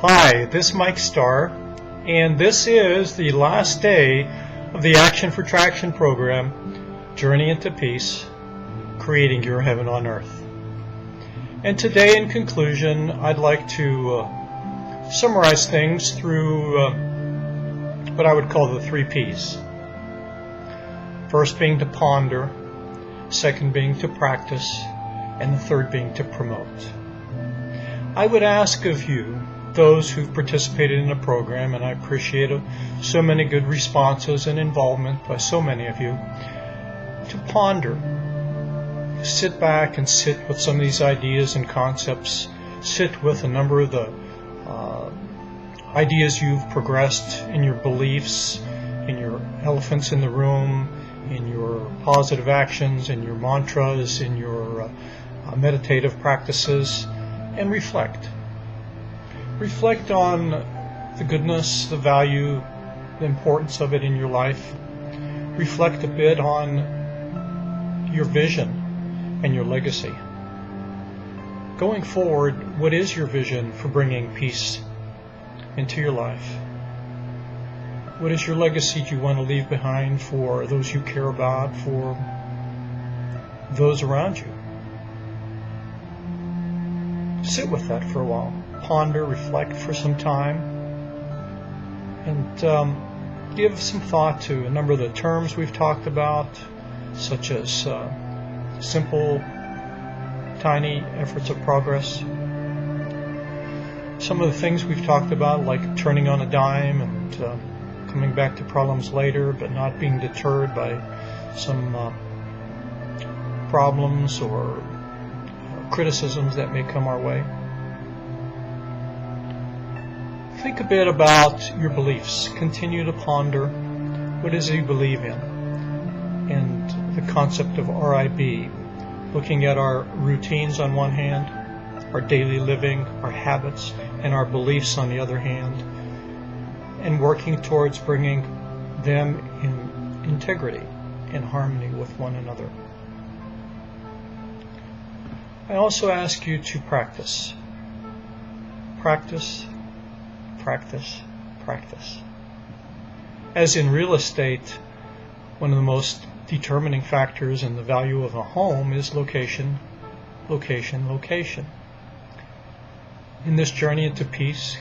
Hi, this is Mike Starr, and this is the last day of the Action4Traction Program, Journey into Peace, Creating Your Heaven on Earth. And today, in conclusion, I'd like to summarize things through what I would call the 3 P's. First being to ponder, second being to practice, and the third being to promote. I would ask of you, those who've participated in the program, and I appreciate so many good responses and involvement by so many of you, to ponder. Sit back and sit with some of these ideas and concepts. Sit with a number of the ideas you've progressed in your beliefs, in your elephants in the room, in your positive actions, in your mantras, in your meditative practices, and reflect. Reflect on the goodness, the value, the importance of it in your life. Reflect a bit on your vision and your legacy. Going forward, what is your vision for bringing peace into your life? What is your legacy you want to leave behind for those you care about, for those around you? Sit with that for a while. Ponder, reflect for some time, and give some thought to a number of the terms we've talked about, such as simple, tiny efforts of progress. Some of the things we've talked about, like turning on a dime and coming back to problems later, but not being deterred by some problems or criticisms that may come our way. Think a bit about your beliefs. Continue to ponder what is it you believe in, and the concept of RIB, looking at our routines on one hand, our daily living, our habits, and our beliefs on the other hand, and working towards bringing them in integrity, in harmony with one another. I also ask you to practice. Practice, practice, practice. As in real estate, one of the most determining factors in the value of a home is location, location, location. In this journey into peace,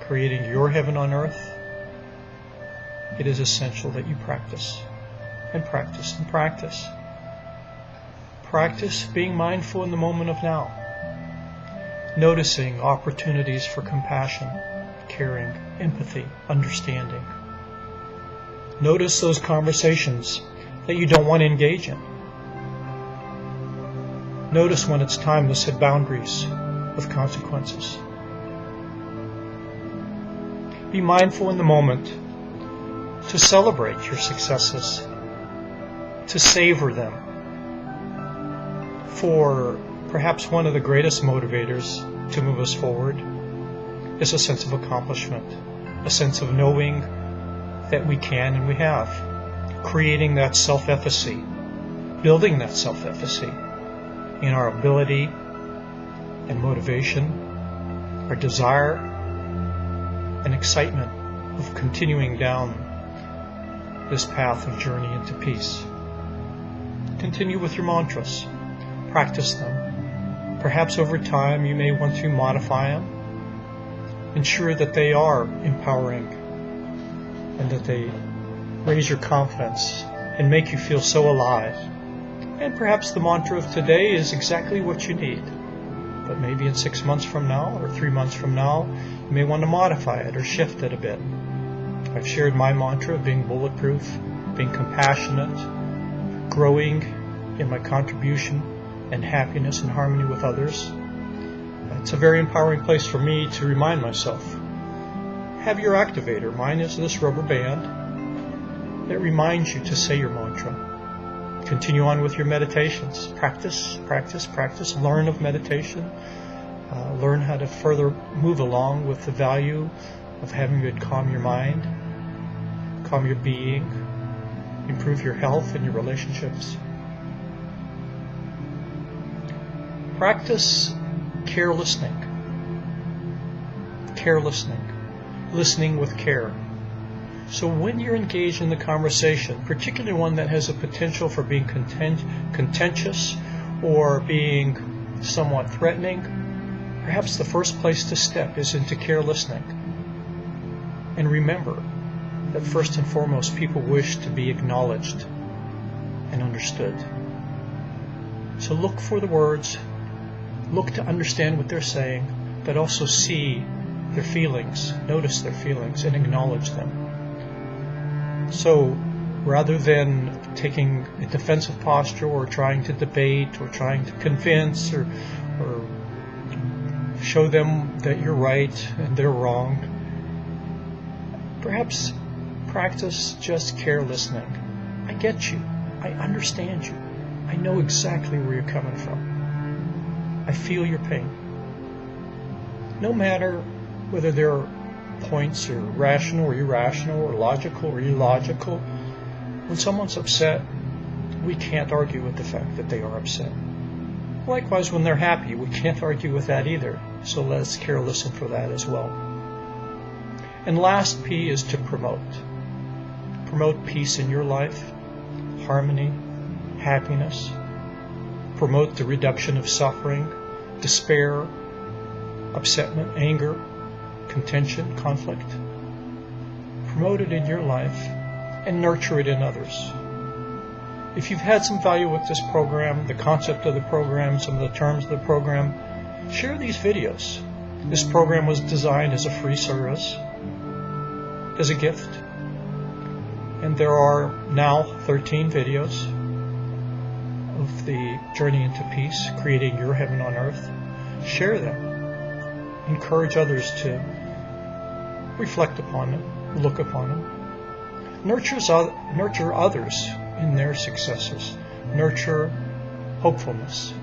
creating your heaven on earth, it is essential that you practice and practice and practice. Practice being mindful in the moment of now, noticing opportunities for compassion, caring, empathy, understanding. Notice those conversations that you don't want to engage in. Notice when it's time to set boundaries with consequences. Be mindful in the moment to celebrate your successes, to savor them. For perhaps one of the greatest motivators to move us forward is a sense of accomplishment, a sense of knowing that we can and we have, creating that self-efficacy, building that self-efficacy in our ability and motivation, our desire and excitement of continuing down this path of journey into peace. Continue with your mantras. Practice them. Perhaps over time you may want to modify them. Ensure that they are empowering and that they raise your confidence and make you feel so alive. And perhaps the mantra of today is exactly what you need. But maybe in 6 months from now or 3 months from now, you may want to modify it or shift it a bit. I've shared my mantra of being bulletproof, being compassionate, growing in my contribution and happiness and harmony with others. It's a very empowering place for me to remind myself. Have your activator. Mine is this rubber band that reminds you to say your mantra. Continue on with your meditations. Practice, practice, practice. Learn of meditation. Learn how to further move along with the value of having it calm your mind, calm your being, improve your health and your relationships. Practice care listening. care listening, listening with care. So when you're engaged in the conversation, particularly one that has a potential for being contentious or being somewhat threatening, perhaps the first place to step is into care listening. And remember that first and foremost, people wish to be acknowledged and understood. So look for the words, look to understand what they're saying, but also see their feelings, notice their feelings, and acknowledge them. So rather than taking a defensive posture or trying to debate or trying to convince or show them that you're right and they're wrong, perhaps practice just care listening. I get you. I understand you. I know exactly where you're coming from. I feel your pain. No matter whether their points are rational or irrational or logical or illogical, when someone's upset, we can't argue with the fact that they are upset. Likewise, when they're happy, we can't argue with that either. So let's care listen for that as well. And last P is to promote. Promote peace in your life, harmony, happiness. Promote the reduction of suffering, despair, upsetment, anger, contention, conflict. Promote it in your life and nurture it in others. If you've had some value with this program, the concept of the program, some of the terms of the program, share these videos. This program was designed as a free service, as a gift. And there are now 13 videos of the Journey into Peace, Creating Your Heaven on Earth. Share them. Encourage others to reflect upon them, look upon them. Nurture others in their successes. Nurture hopefulness.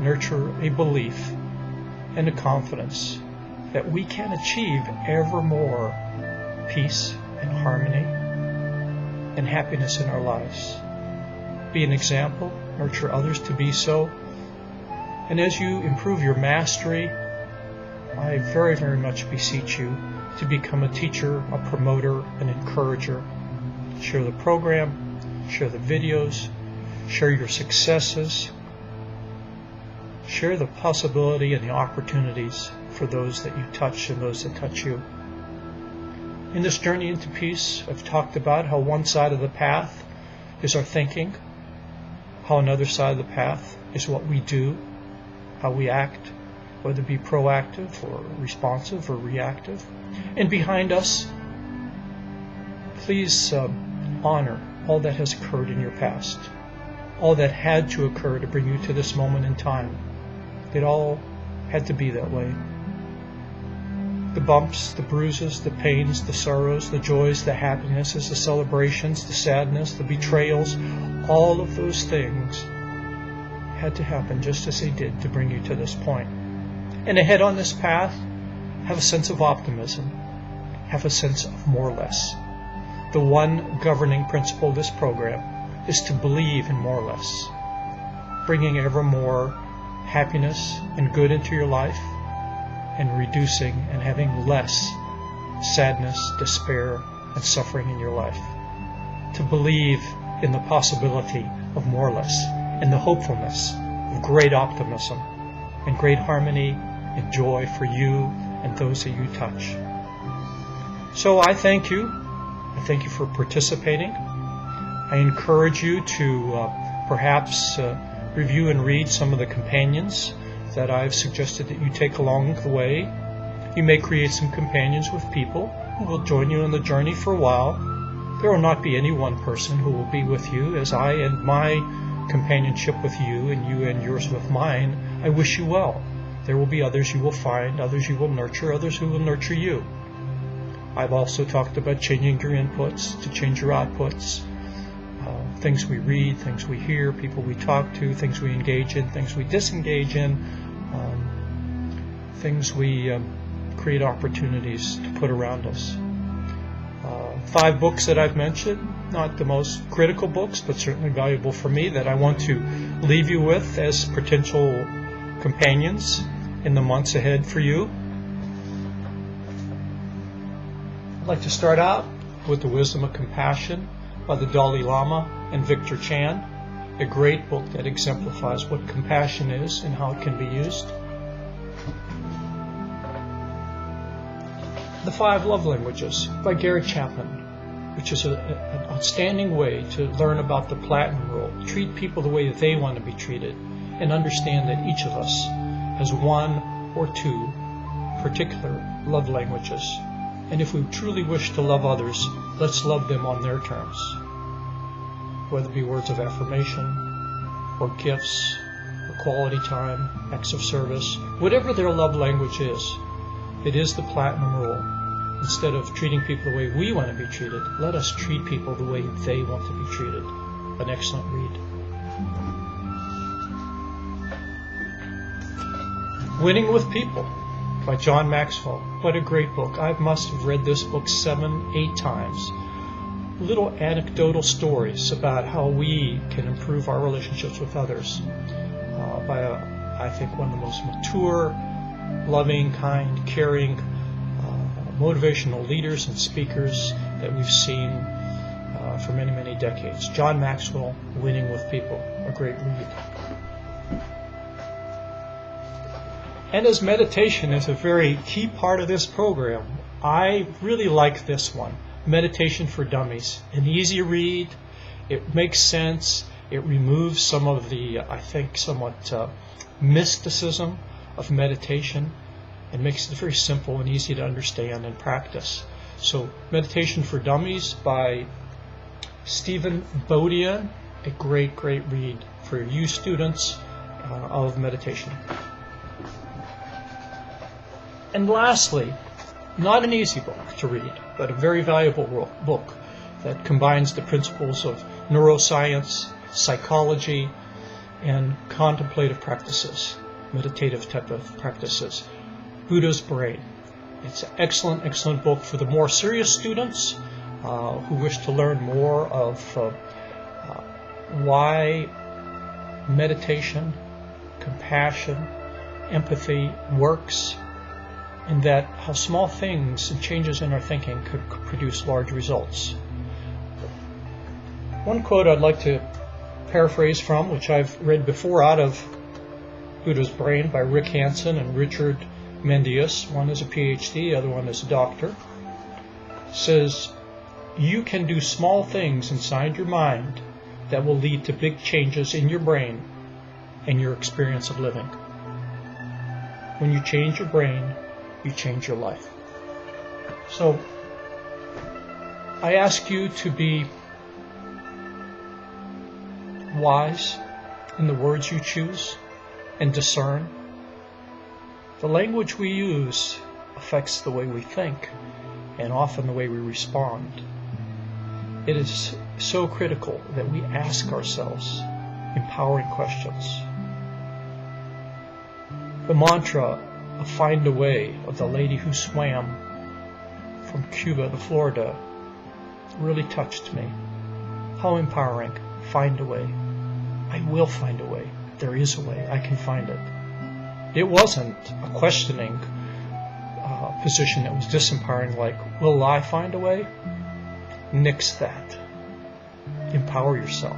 Nurture a belief and a confidence that we can achieve ever more peace and harmony and happiness in our lives. Be an example, nurture others to be so. And as you improve your mastery, I very, very much beseech you to become a teacher, a promoter, an encourager. Share the program, share the videos, share your successes, share the possibility and the opportunities for those that you touch and those that touch you. In this journey into peace, I've talked about how one side of the path is our thinking, how another side of the path is what we do, how we act, whether it be proactive or responsive or reactive. And behind us, please honor all that has occurred in your past, all that had to occur to bring you to this moment in time. It all had to be that way. The bumps, the bruises, the pains, the sorrows, the joys, the happinesses, the celebrations, the sadness, the betrayals, all of those things had to happen just as they did to bring you to this point. And ahead on this path, have a sense of optimism, have a sense of Morless. The one governing principle of this program is to believe in Morless, bringing ever more happiness and good into your life, and reducing and having less sadness, despair, and suffering in your life. To believe in the possibility of Morless and the hopefulness of great optimism and great harmony and joy for you and those that you touch. So I thank you. I thank you for participating. I encourage you to perhaps review and read some of the companions that I've suggested that you take along the way. You may create some companions with people who will join you on the journey for a while. There will not be any one person who will be with you, as I and my companionship with you and yours with mine. I wish you well. There will be others you will find, others you will nurture, others who will nurture you. I've also talked about changing your inputs to change your outputs. Things we read, things we hear, people we talk to, things we engage in, things we disengage in, things we create opportunities to put around us. 5 books that I've mentioned, not the most critical books, but certainly valuable for me, that I want to leave you with as potential companions in the months ahead for you. I'd like to start out with The Wisdom of Compassion by the Dalai Lama and Victor Chan, a great book that exemplifies what compassion is and how it can be used. The 5 Love Languages by Gary Chapman, which is an outstanding way to learn about the Platinum Rule. Treat people the way that they want to be treated, and understand that each of us has 1 or 2 particular love languages. And if we truly wish to love others, let's love them on their terms, whether it be words of affirmation, or gifts, or quality time, acts of service, whatever their love language is. It is the Platinum Rule. Instead of treating people the way we want to be treated, let us treat people the way they want to be treated. An excellent read. Winning with People by John Maxwell. What a great book. I must have read this book 7, 8 times. Little anecdotal stories about how we can improve our relationships with others by, I think, one of the most mature, loving, kind, caring, motivational leaders and speakers that we've seen for many, many decades. John Maxwell, Winning with People, a great read. And as meditation is a very key part of this program, I really like this one, Meditation for Dummies. An easy read, it makes sense, it removes some of the, I think, somewhat mysticism of meditation, and makes it very simple and easy to understand and practice. So, Meditation for Dummies by Stephen Bodian, a great, great read for you students of meditation. And lastly, not an easy book to read, but a very valuable book that combines the principles of neuroscience, psychology, and contemplative practices, meditative type of practices. Buddha's Brain. It's an excellent, excellent book for the more serious students who wish to learn more of why meditation, compassion, empathy works, and that how small things and changes in our thinking could produce large results. One quote I'd like to paraphrase from, which I've read before out of Buddha's Brain by Rick Hansen and Richard Mendius, one is a PhD, the other one is a doctor, says, "You can do small things inside your mind that will lead to big changes in your brain and your experience of living. When you change your brain, you change your life." So, I ask you to be wise in the words you choose and discern. The language we use affects the way we think and often the way we respond. It is so critical that we ask ourselves empowering questions. The mantra of "Find a Way" of the lady who swam from Cuba to Florida really touched me. How empowering. Find a way. I will find a way. There is a way. I can find it. It wasn't a questioning position that was disempowering, like, will I find a way? Nix that. Empower yourself.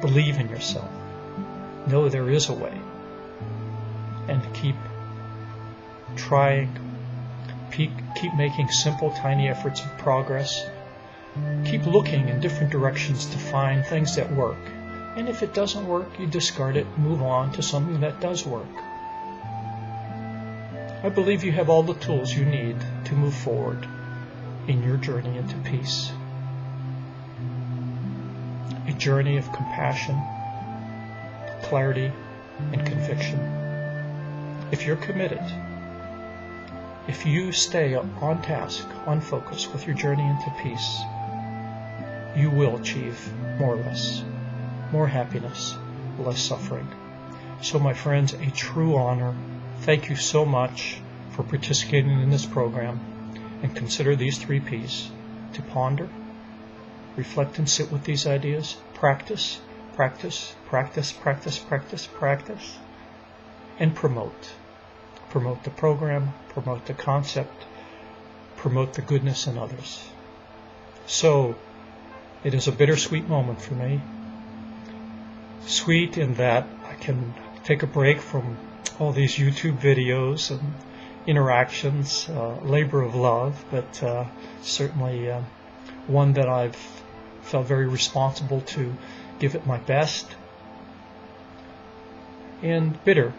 Believe in yourself. Know there is a way. And keep trying. Keep making simple, tiny efforts of progress. Keep looking in different directions to find things that work. And if it doesn't work, you discard it, move on to something that does work. I believe you have all the tools you need to move forward in your journey into peace. A journey of compassion, clarity, and conviction. If you're committed, if you stay on task, on focus with your journey into peace, you will achieve Morless, more happiness, less suffering. So my friends, a true honor. Thank you so much for participating in this program, and consider these 3 P's: to ponder, reflect and sit with these ideas, practice, practice, practice, practice, practice, practice, and promote. Promote the program, promote the concept, promote the goodness in others. So, it is a bittersweet moment for me. Sweet in that I can take a break from all these YouTube videos and interactions, labor of love, but certainly one that I've felt very responsible to give it my best. And bitter,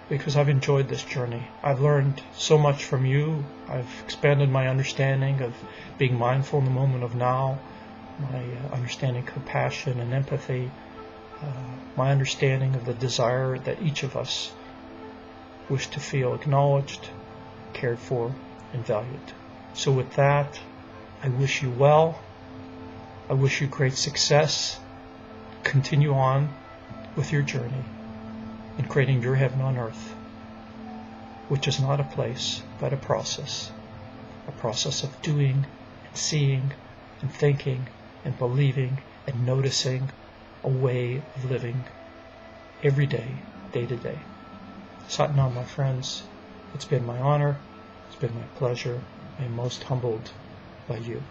because I've enjoyed this journey. I've learned so much from you. I've expanded my understanding of being mindful in the moment of now, my understanding compassion and empathy, my understanding of the desire that each of us wish to feel acknowledged, cared for, and valued. So with that, I wish you well. I wish you great success. Continue on with your journey in creating your heaven on earth, which is not a place, but a process of doing and seeing and thinking and believing and noticing, a way of living every day, day to day. Sat Nam, my friends, it's been my honor, it's been my pleasure. I am most humbled by you.